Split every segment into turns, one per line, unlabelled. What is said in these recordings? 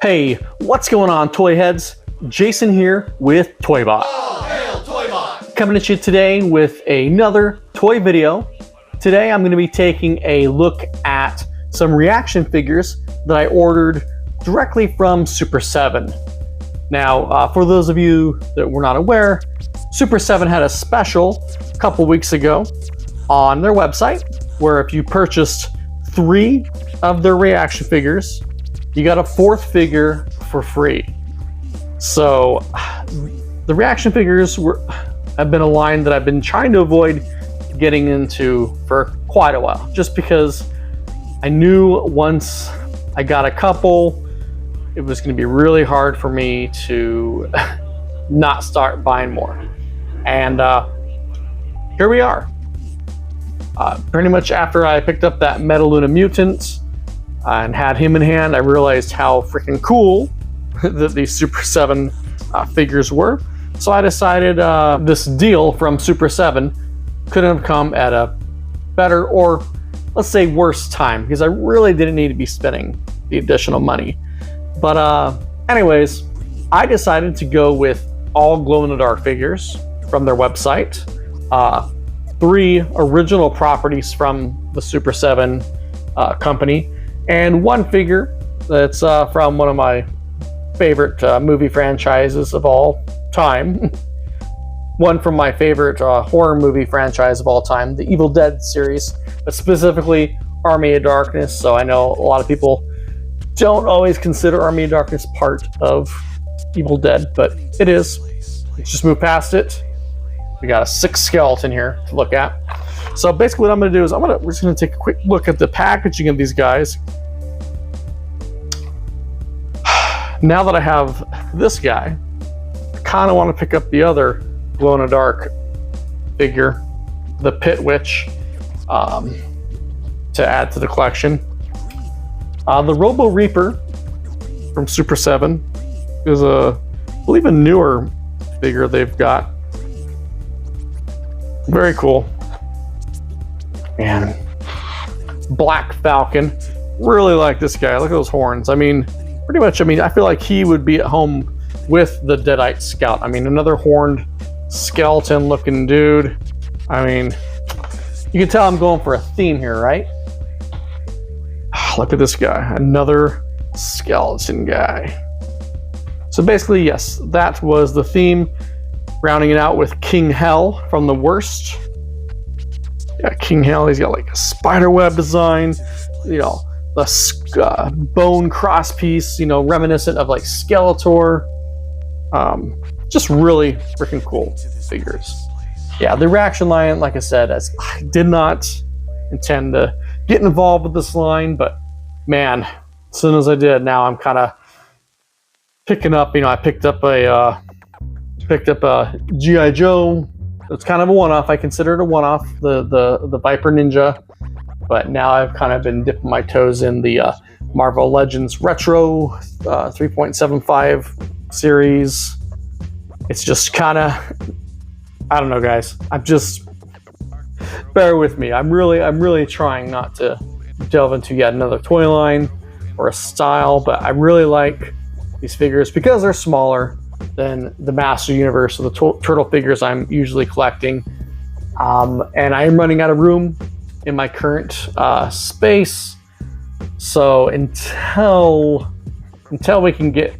Hey, what's going on, toy heads? Jason here with ToyBot.
All hail ToyBot!
Coming at you today with another toy video. Today I'm going to be taking a look at some reaction figures that I ordered directly from Super7. Now, for those of you that were not aware, Super7 had a special a couple weeks ago on their website where if you purchased 3 of their reaction figures, you got a 4th figure for free. So the reaction figures have been a line that I've been trying to avoid getting into for quite a while, just because I knew once I got a couple, it was going to be really hard for me to not start buying more. And here we are. Pretty much after I picked up that Metaluna Mutant and had him in hand, I realized how freaking cool that these Super7 figures were. So I decided this deal from Super7 couldn't have come at a better, or let's say worse time, because I really didn't need to be spending the additional money. But anyways, I decided to go with all glow-in-the-dark figures from their website. 3 original properties from the Super7 company, and 1 figure that's from one of my favorite movie franchises of all time. One from my favorite horror movie franchise of all time, the Evil Dead series, but specifically Army of Darkness. So I know a lot of people don't always consider Army of Darkness part of Evil Dead, but it is. Let's just move past it. We got a 6 skeleton here to look at. So basically what I'm going to do is we're just going to take a quick look at the packaging of these guys. Now that I have this guy, I kind of want to pick up the other glow-in-the-dark figure, the Pit Witch, to add to the collection. The Robo Reaper from Super7 is I believe a newer figure they've got. Very cool. And Black Falcon, really like this guy. Look at those horns. I mean, pretty much, I feel like he would be at home with the Deadite Scout. I mean, another horned skeleton looking dude. I mean, you can tell I'm going for a theme here, right? Look at this guy, another skeleton guy. So basically, yes, that was the theme. Rounding it out with King Hell from The Worst. Yeah, King Hell, he's got like a spiderweb design, you know, the bone cross piece, you know, reminiscent of like Skeletor. Just really freaking cool figures. Yeah, the reaction line, like I said, I did not intend to get involved with this line, but man, as soon as I did, now I'm kind of picking up, you know, I picked up a G.I. Joe. It's kind of a one-off. I consider it a one-off, the Viper Ninja. But now I've kind of been dipping my toes in the Marvel Legends Retro 3.75 series. It's just kind of, I don't know, guys. Bear with me. I'm really trying not to delve into yet another toy line or a style, but I really like these figures because they're smaller than the Master Universe of the turtle figures I'm usually collecting. And I am running out of room in my current space. So until we can get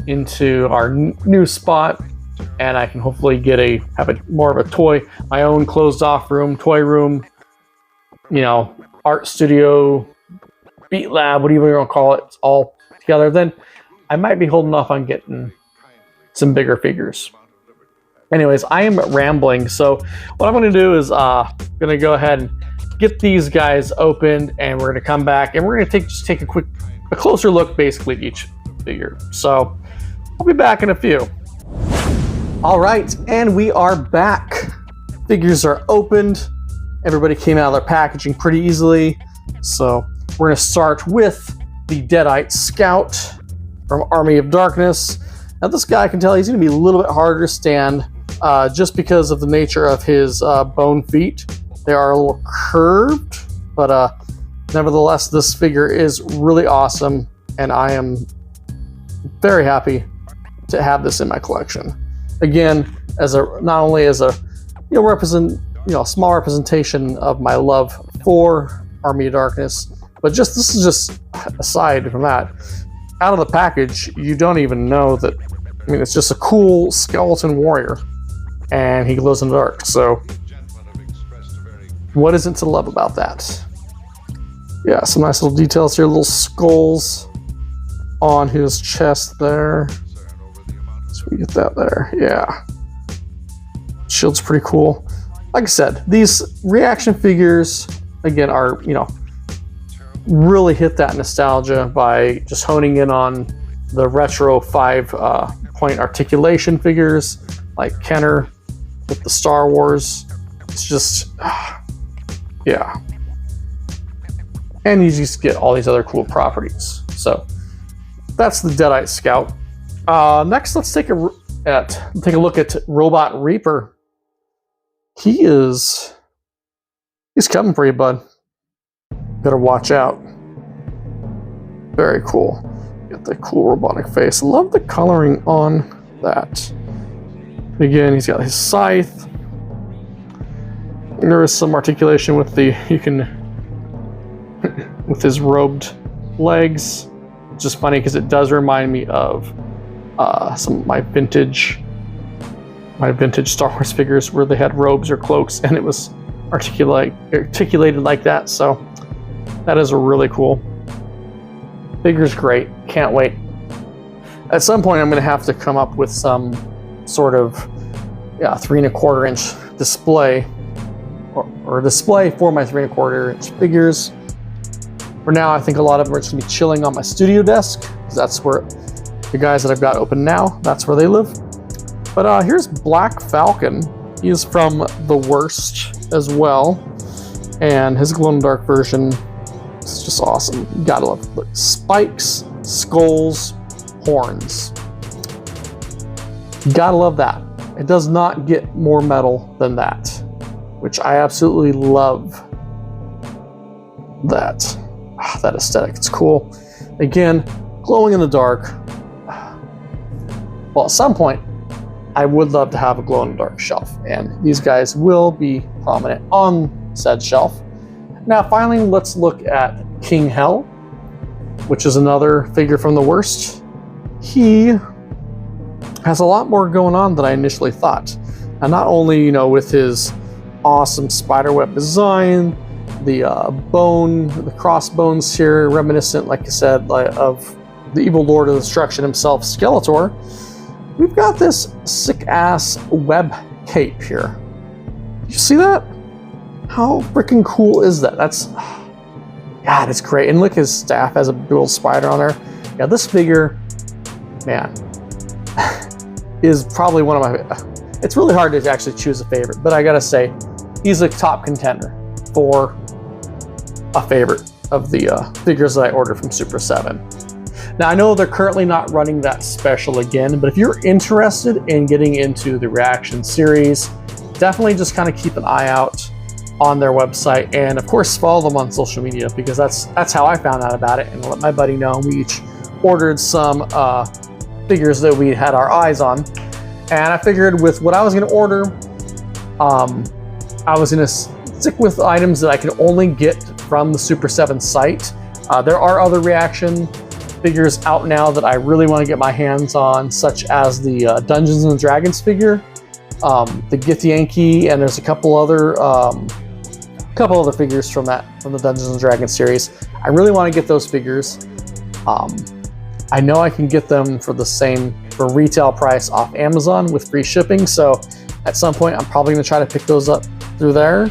into our new spot and I can hopefully have more of a my own closed off room, toy room, you know, art studio, beat lab, whatever you want to call it, it's all together, then I might be holding off on getting some bigger figures. Anyways, I am rambling, so what I'm going to do is going to go ahead and get these guys opened, and we're going to come back and we're going to just take a closer look basically at each figure. So I'll be back in a few. All right, and we are back. Figures are opened. Everybody came out of their packaging pretty easily. So we're going to start with the Deadite Scout from Army of Darkness. Now this guy, I can tell he's going to be a little bit harder to stand just because of the nature of his bone feet. They are a little curved, but nevertheless, this figure is really awesome, and I am very happy to have this in my collection. Again, as a not only as a small representation of my love for Army of Darkness, but just this is just aside from that. Out of the package, you don't even know that. I mean, it's just a cool skeleton warrior, and he glows in the dark. So, what isn't to love about that? Yeah, some nice little details here, little skulls on his chest there. So we get that there, yeah. Shield's pretty cool. Like I said, these reaction figures, again, are, really hit that nostalgia by just honing in on the retro 5-point articulation figures, like Kenner with the Star Wars. It's just, yeah. And you just get all these other cool properties. So that's the Deadite Scout. Next, let's take a look at Robot Reaper. He's coming for you, bud. Better watch out. Very cool. Got the cool robotic face. Love the coloring on that. Again, he's got his scythe. There is some articulation with with his robed legs. It's just funny because it does remind me of some of my vintage Star Wars figures where they had robes or cloaks and it was articulated like that. So that is a really cool. Figure's great. Can't wait. At some point, I'm going to have to come up with some sort of 3¼ inch display or a display for my 3¼ inch figures. For now, I think a lot of them are just going to be chilling on my studio desk, because that's where the guys that I've got open now, that's where they live. But here's Black Falcon. He is from The Worst as well, and his glow-in-the-dark version is just awesome. You gotta love it. Look, spikes, skulls, horns. You gotta love that. It does not get more metal than that, which I absolutely love. That aesthetic, it's cool. Again, glowing in the dark. Well, at some point, I would love to have a glow-in-the-dark shelf, and these guys will be prominent on said shelf. Now, finally, let's look at King Hell, which is another figure from The Worst. He has a lot more going on than I initially thought. And not only, with his awesome spiderweb design, the crossbones here, reminiscent, like I said, of the evil Lord of Destruction himself, Skeletor. We've got this sick-ass web cape here. You see that? How freaking cool is that? God, it's great. And look, his staff has a big little spider on there. Yeah, this figure, man, is probably one of my... It's really hard to actually choose a favorite, but I gotta say, he's a top contender for a favorite of the figures that I ordered from Super7. Now, I know they're currently not running that special again, but if you're interested in getting into the reaction series, definitely just kind of keep an eye out on their website, and of course follow them on social media, because that's how I found out about it, and let my buddy know. We each ordered some figures that we had our eyes on, and I figured with what I was going to order, I was going to stick with items that I could only get from the Super7 site. There are other reaction figures out now that I really want to get my hands on, such as the Dungeons and Dragons figure, the Githyanki, and there's a couple other figures from the Dungeons and Dragons series. I really want to get those figures. I know I can get them for retail price off Amazon with free shipping, so at some point I'm probably going to try to pick those up through there.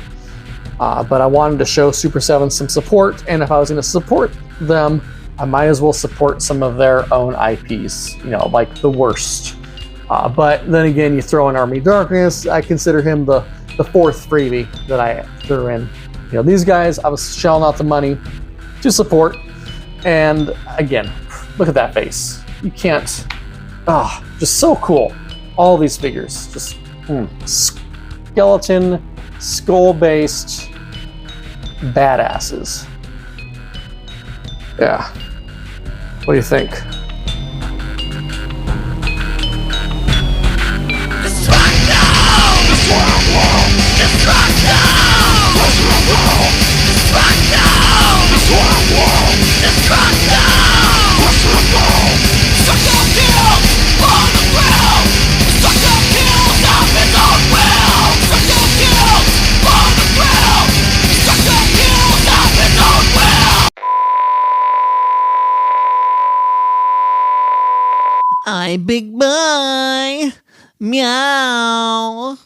But I wanted to show Super7 some support, and if I was going to support them, I might as well support some of their own IPs, like The Worst. But then again, you throw in Army of Darkness, I consider him the fourth freebie that I threw in. These guys, I was shelling out the money to support, and again, look at that face. You can't, just so cool. All these figures, just skeleton, skull-based badasses. Yeah. What do you think?
Hi, big boy. Meow.